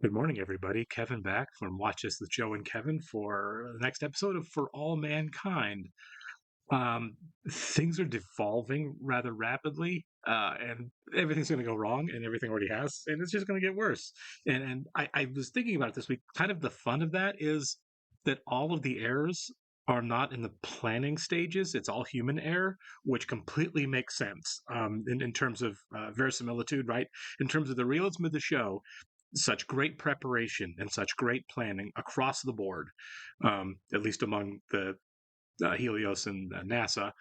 Good morning, everybody. Kevin back from Watch This with Joe and Kevin for the next episode of For All Mankind. Um, Things are devolving rather rapidly, and everything's going to go wrong, and everything already has, and it's just going to get worse. And I was thinking about it this week. Kind of the fun of that is that all of the errors are not in the planning stages. It's all human error, which completely makes sense in terms of verisimilitude, right? In terms of the realism of the show, such great preparation and such great planning across the board, at least among the Helios and NASA,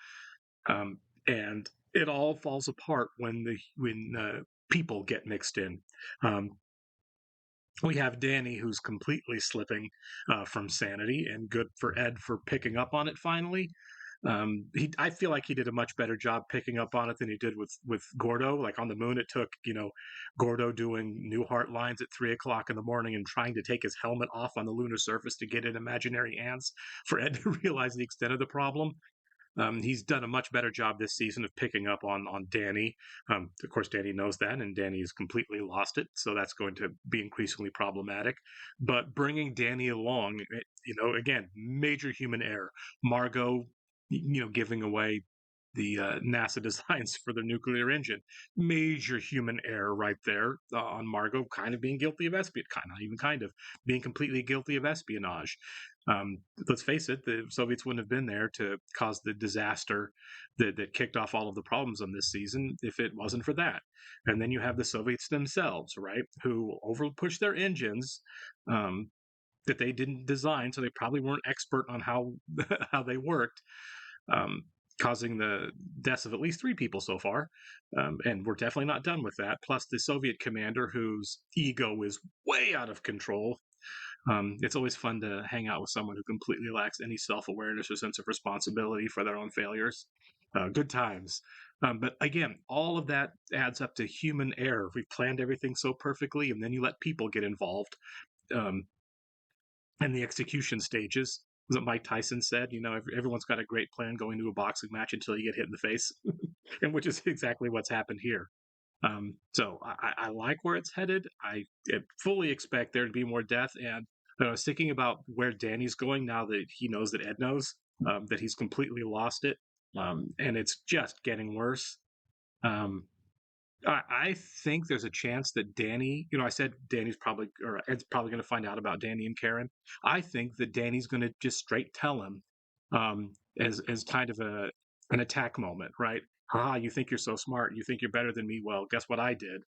um, and it all falls apart when people get mixed in. Um, we have Danny, who's completely slipping from sanity, and good for Ed for picking up on it finally. I feel like he did a much better job picking up on it than he did with Gordo. Like on the moon, it took Gordo doing New Heart lines at 3 o'clock in the morning and trying to take his helmet off on the lunar surface to get in imaginary ants for Ed to realize the extent of the problem. He's done a much better job this season of picking up on Danny. Of course, Danny knows that, and Danny has completely lost it, so that's going to be increasingly problematic. But bringing Danny along, again, major human error. Margo, giving away the NASA designs for the nuclear engine. Major human error right there on Margo, kind of being guilty of espionage, not even kind of being completely guilty of espionage. Let's face it, the Soviets wouldn't have been there to cause the disaster that kicked off all of the problems on this season if it wasn't for that. And then you have the Soviets themselves, right, who overpushed their engines. That they didn't design, so they probably weren't expert on how how they worked, um, causing the deaths of at least 3 people so far. And we're definitely not done with that. Plus, the Soviet commander whose ego is way out of control. It's always fun to hang out with someone who completely lacks any self awareness or sense of responsibility for their own failures. Good times. But again, all of that adds up to human error. We've planned everything so perfectly, and then you let people get involved. Um, in the execution stages. Was it Mike Tyson said? Everyone's got a great plan going to a boxing match until you get hit in the face, and which is exactly what's happened here. So I like where it's headed. I fully expect there to be more death. And I was thinking about where Danny's going now that he knows that Ed knows that he's completely lost it, and it's just getting worse. Um, I think there's a chance that Danny, I said Danny's probably, or Ed's probably going to find out about Danny and Karen. I think that Danny's going to just straight tell him, as kind of an attack moment, right? You think you're so smart. You think you're better than me. Well, guess what I did?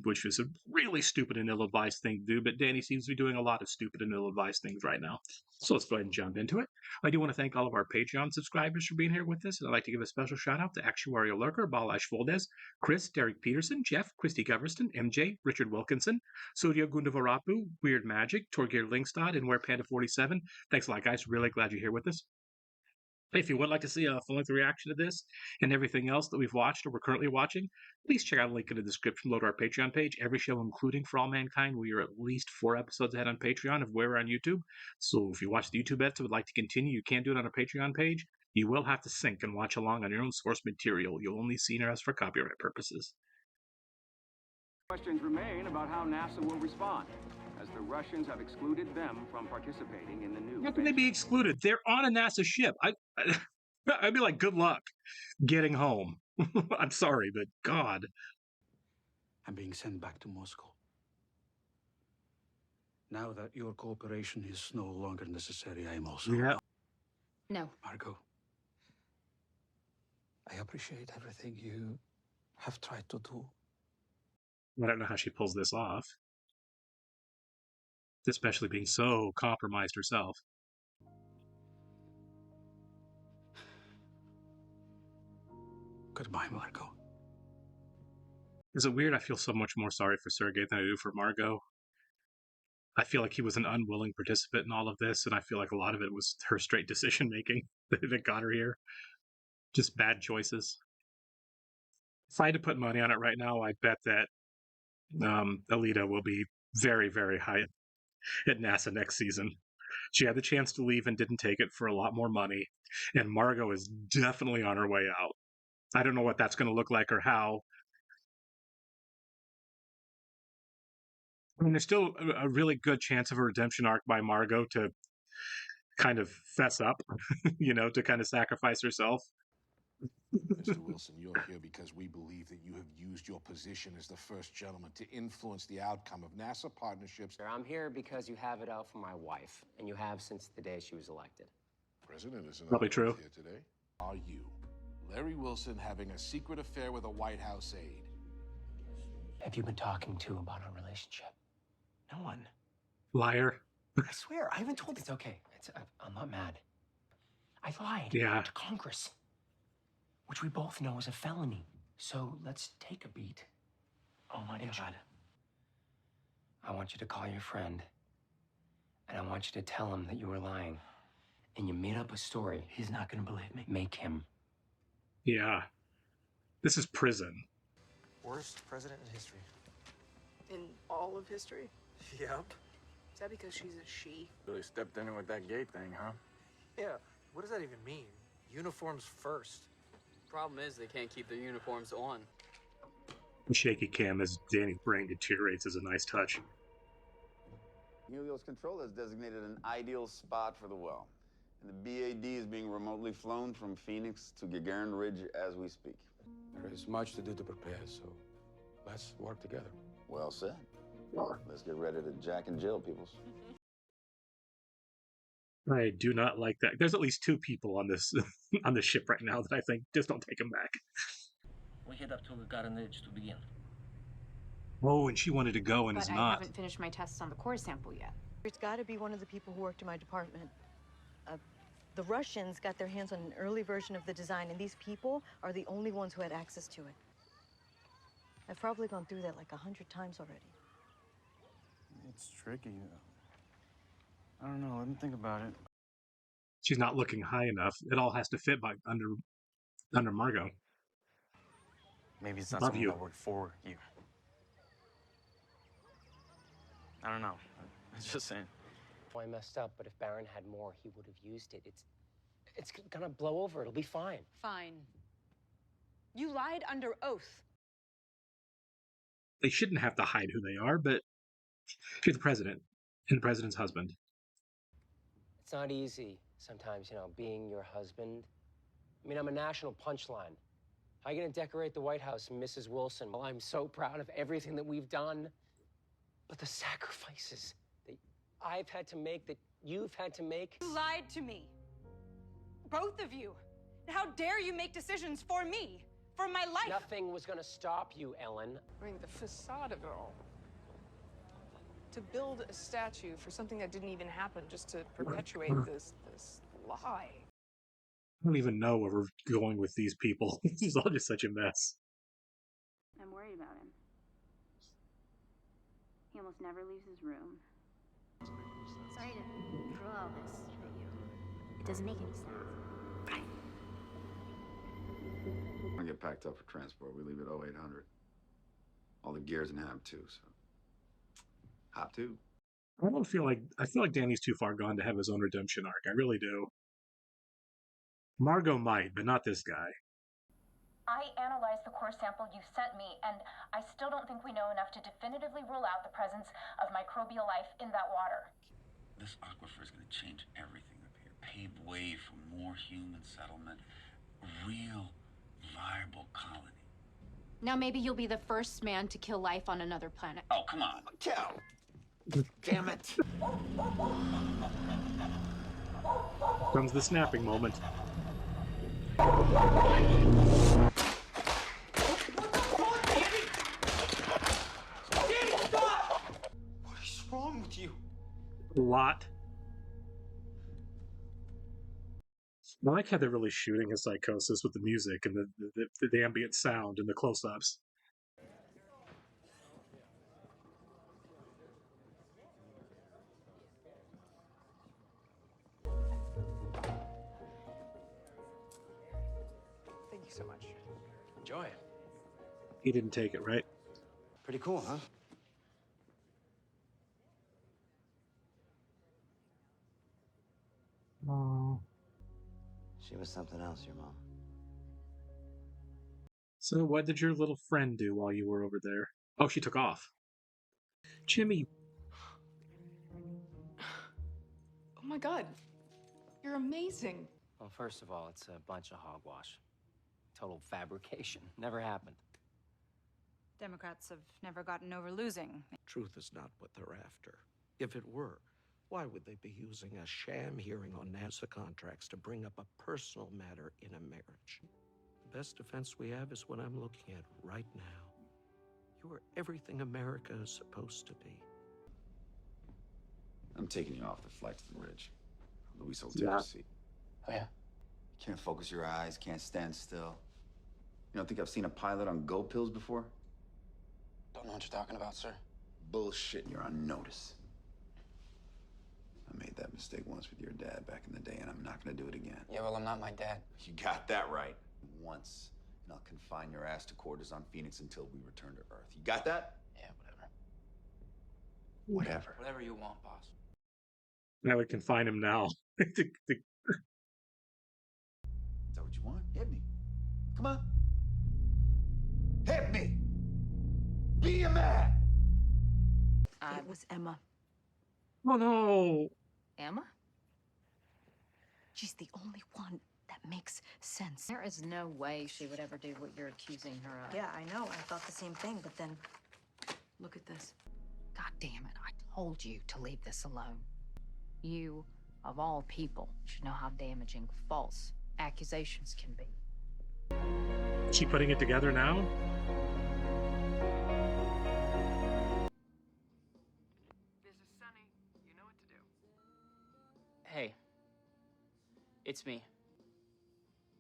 Which was a really stupid and ill-advised thing to do. But Danny seems to be doing a lot of stupid and ill-advised things right now. So let's go ahead and jump into it. I do want to thank all of our Patreon subscribers for being here with us. And I'd like to give a special shout out to Actuarial Lurker, Balash Voldez, Chris, Derek Peterson, Jeff, Christy Goverston, MJ, Richard Wilkinson, Surya Gundavarapu, Weird Magic, Torgir Linkstad, and Where Panda 47. Thanks a lot, guys. Really glad you're here with us. If you would like to see a full-length reaction to this and everything else that we've watched or we're currently watching, please check out a link in the description below to our Patreon page. Every show, including For All Mankind, we are at least 4 episodes ahead on Patreon of where we're on YouTube. So if you watch the YouTube bets and would like to continue, you can do it on our Patreon page. You will have to sync and watch along on your own source material. You'll only see us for copyright purposes. Questions remain about how NASA will respond, as the Russians have excluded them from participating in the new. How can they be excluded? They're on a NASA ship. I'd be like, good luck getting home. I'm sorry, but God. I'm being sent back to Moscow. Now that your cooperation is no longer necessary, I am also. Yeah. No. Margo, I appreciate everything you have tried to do. I don't know how she pulls this off, especially being so compromised herself. Goodbye, Margo. Is it weird? I feel so much more sorry for Sergei than I do for Margo. I feel like he was an unwilling participant in all of this, and I feel like a lot of it was her straight decision making that got her here. Just bad choices. If I had to put money on it right now, I bet that Alita will be very, very high at NASA next season. She had the chance to leave and didn't take it for a lot more money, and Margo is definitely on her way out. I don't know what that's going to look like or how. I mean, there's still a really good chance of a redemption arc by Margo to kind of fess up, to kind of sacrifice herself. Mr. Wilson, you're here because we believe that you have used your position as the first gentleman to influence the outcome of NASA partnerships. I'm here because you have it out for my wife, and you have since the day she was elected. President isn't Probably on true. earth here today. Are you, Larry Wilson, having a secret affair with a White House aide? Have you been talking to about our relationship? No one. Liar. I swear, I haven't told. It's okay. I'm not mad. I lied to Congress, which we both know is a felony. So let's take a beat. Oh my God. I want you to call your friend, and I want you to tell him that you were lying, and you made up a story. He's not going to believe me. Make him. Yeah. This is prison. Worst president in history. In all of history? Yep. Is that because she's a she? Really stepped in it with that gay thing, huh? Yeah. What does that even mean? Uniforms first. Problem is, they can't keep their uniforms on. Shaky cam as Danny's brain deteriorates is a nice touch. Helios Control has designated an ideal spot for the well. And the BAD is being remotely flown from Phoenix to Gagarin Ridge as we speak. There is much to do to prepare, so let's work together. Well said. Let's get ready to Jack and Jill, peoples. I do not like that. There's at least two people on this on the ship right now that I think just don't take them back. We head up to Gagarin Ridge to begin. Oh, and she wanted to go and is But not. I haven't finished my tests on the core sample yet. It's got to be one of the people who worked in my department. The Russians got their hands on an early version of the design, and these people are the only ones who had access to it. I've probably gone through that like 100 times already. It's tricky. I don't know. Let me think about it. She's not looking high enough. It all has to fit by under Margo. Maybe it's not Love someone you. that worked for you. I don't know. I'm just saying. I messed up, but if Barron had more, he would have used it. It's gonna blow over. It'll be fine. Fine. You lied under oath. They shouldn't have to hide who they are, but you're the president and the president's husband. It's not easy sometimes, being your husband. I mean, I'm a national punchline. How are you gonna decorate the White House, Mrs. Wilson? Well, I'm so proud of everything that we've done. But the sacrifices that I've had to make, that you've had to make. You lied to me. Both of you. How dare you make decisions for me? For my life? Nothing was gonna stop you, Ellen. I mean, the facade of it all. To build a statue for something that didn't even happen, just to perpetuate this lie. I don't even know where we're going with these people. This is all just such a mess. I'm worried about him. He almost never leaves his room. Sorry to throw all this at you. It doesn't make any sense. I get packed up for transport. We leave at 0800. All the gear's in HAB too, so. Hop 2. I feel like Danny's too far gone to have his own redemption arc. I really do. Margo might, but not this guy. I analyzed the core sample you sent me, and I still don't think we know enough to definitively rule out the presence of microbial life in that water. This aquifer is going to change everything up here. Pave way for more human settlement. A real, viable colony. Now maybe you'll be the first man to kill life on another planet. Oh, come on. Cow! Damn it! Comes the snapping moment. What is wrong with you? A lot. I like how they're really shooting his psychosis with the music and the ambient sound and the close-ups. Thank you so much. Enjoy it. He didn't take it, right? Pretty cool, huh? Oh. She was something else, your mom. So what did your little friend do while you were over there? Oh, she took off. Jimmy. Oh my God, you're amazing. Well, first of all, it's a bunch of hogwash. Total fabrication. Never happened. Democrats have never gotten over losing. Truth is not what they're after. If it were, why would they be using a sham hearing on NASA contracts to bring up a personal matter in a marriage? The best defense we have is what I'm looking at right now. You are everything America is supposed to be. I'm taking you off the flight to the ridge. Luis will take your seat. Oh, yeah? Can't focus your eyes, can't stand still. You don't think I've seen a pilot on Go pills before? Don't know what you're talking about, sir. Bullshit, you're on notice. I made that mistake once with your dad back in the day, and I'm not gonna do it again. Yeah, well, I'm not my dad. You got that right. Once. And I'll confine your ass to quarters on Phoenix until we return to Earth. You got that? Yeah, whatever. Whatever. Whatever you want, boss. I would confine him now. Is that what you want? Hit me. Come on. Hit me! Be a man! It was Emma. Oh no! Emma? She's the only one that makes sense. There is no way she would ever do what you're accusing her of. Yeah, I know. I thought the same thing, but then look at this. God damn it, I told you to leave this alone. You, of all people, should know how damaging false accusations can be. Is she putting it together now? This is Sunny. You know what to do. Hey. It's me.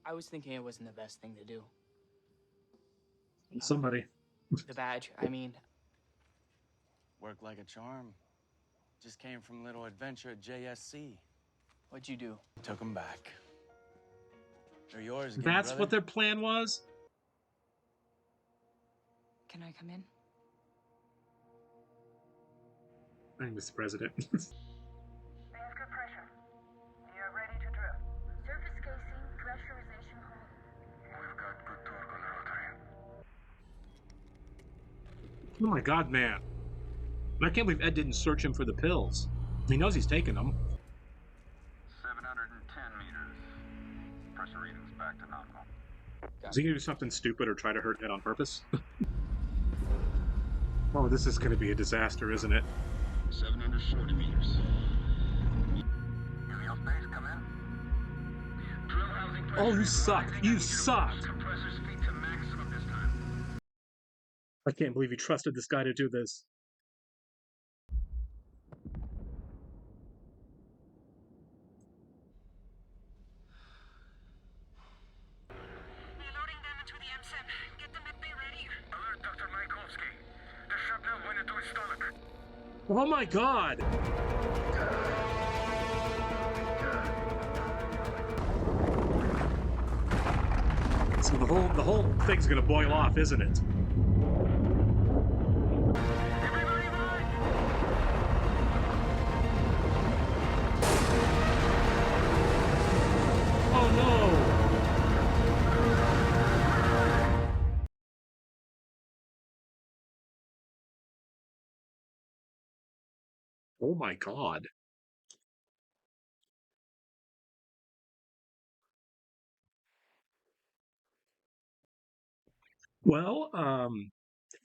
I was thinking it wasn't the best thing to do. Somebody. The badge, I mean... Worked like a charm. Just came from a little adventure at JSC. What'd you do? Took them back. They're yours again, That's brother. what their plan was? Can I come in? I'm Mr. President. Main good pressure. You're ready to drill. Surface casing, pressurization hold. We've got good torque on the rotary. Oh my god, man. I can't believe Ed didn't search him for the pills. He knows he's taking them. 710 meters. Pressure readings back to nominal. Is he gonna do something stupid or try to hurt Ed on purpose? Oh, this is gonna be a disaster, isn't it? 740 meters. Helios base, come in. Drill housing pressure. Oh, you suck! You suck! Compressor speed to maximum this time. I can't believe he trusted this guy to do this. Reloading them into the MSEP. Get the med bay ready. Alert Dr. Maikovsky. The shrapnel went into his stomach. Oh my god! So the whole thing's gonna boil off, isn't it? Everybody run! Oh no! Oh my god. Well,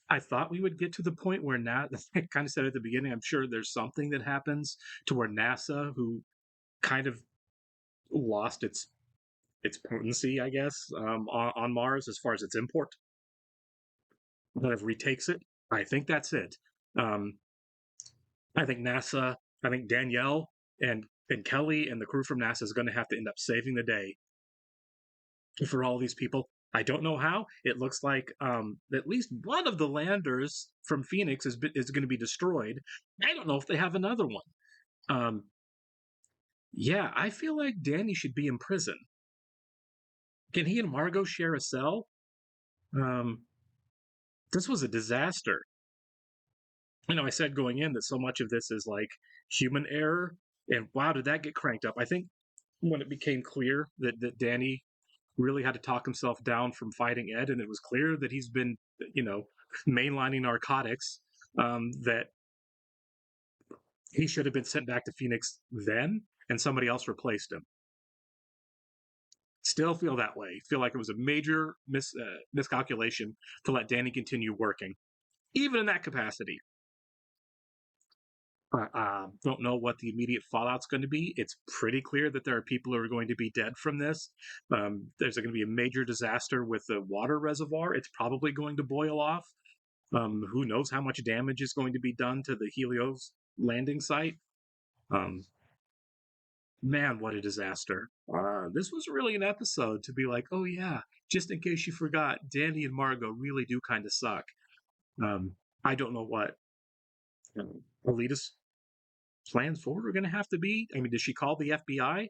I thought we would get to the point where I kind of said at the beginning, I'm sure there's something that happens to where NASA, who kind of lost its potency, I guess, on Mars as far as its import, kind of retakes it. I think that's it. I think NASA, I think Danielle and Kelly and the crew from NASA is going to have to end up saving the day for all these people. I don't know how. It looks like at least one of the landers from Phoenix is going to be destroyed. I don't know if they have another one. Yeah, I feel like Danny should be in prison. Can he and Margo share a cell? This was a disaster. You know, I said going in that so much of this is like human error, and wow, did that get cranked up? I think when it became clear that Danny really had to talk himself down from fighting Ed, and it was clear that he's been, mainlining narcotics, that He should have been sent back to Phoenix then, and somebody else replaced him. Still feel that way. Feel like it was a major miscalculation to let Danny continue working, even in that capacity. Don't know what the immediate fallout's going to be. It's pretty clear that there are people who are going to be dead from this. There's going to be a major disaster with the water reservoir. It's probably going to boil off. Who knows how much damage is going to be done to the Helios landing site. Man, what a disaster. This was really an episode to be like, oh yeah, just in case you forgot, Danny and Margo really do kind of suck. I don't know what Alita's plans forward are going to have to be. I mean, does she call the FBI?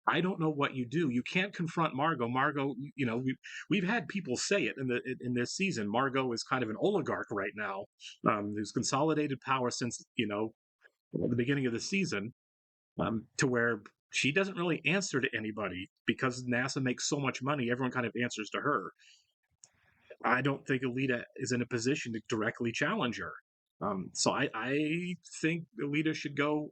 I don't know what you do. You can't confront Margo. Margo, you know, we've had people say it in this season. Margo is kind of an oligarch right now, who's consolidated power since, you know, the beginning of the season, to where she doesn't really answer to anybody because NASA makes so much money. Everyone kind of answers to her. I don't think Alita is in a position to directly challenge her. So I think Alita should go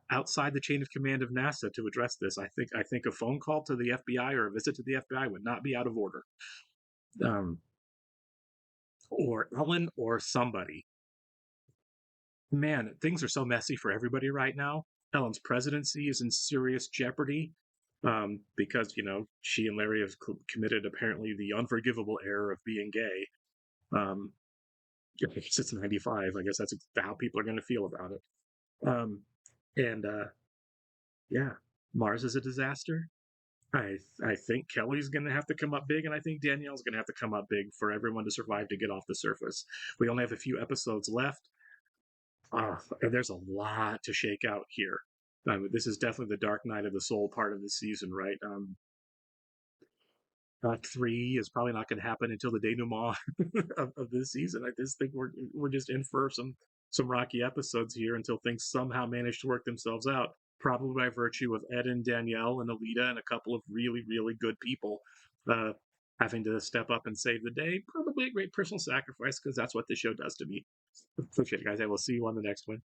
outside the chain of command of NASA to address this. I think a phone call to the FBI or a visit to the FBI would not be out of order. Or Ellen or somebody. Man, things are so messy for everybody right now. Ellen's presidency is in serious jeopardy because, you know, she and Larry have committed apparently the unforgivable error of being gay. I guess it's 95. I guess that's how people are going to feel about it. Yeah, Mars is a disaster. I think Kelly's going to have to come up big, and I think Danielle's going to have to come up big for everyone to survive to get off the surface. We only have a few episodes left. And there's a lot to shake out here. This is definitely the dark night of the soul part of the season, right? Act 3 is probably not going to happen until the denouement of this season. I just think we're just in for some rocky episodes here until things somehow manage to work themselves out. Probably by virtue of Ed and Danielle and Alita and a couple of really, really good people having to step up and save the day. Probably a great personal sacrifice because that's what this show does to me. Appreciate it, guys. I will see you on the next one.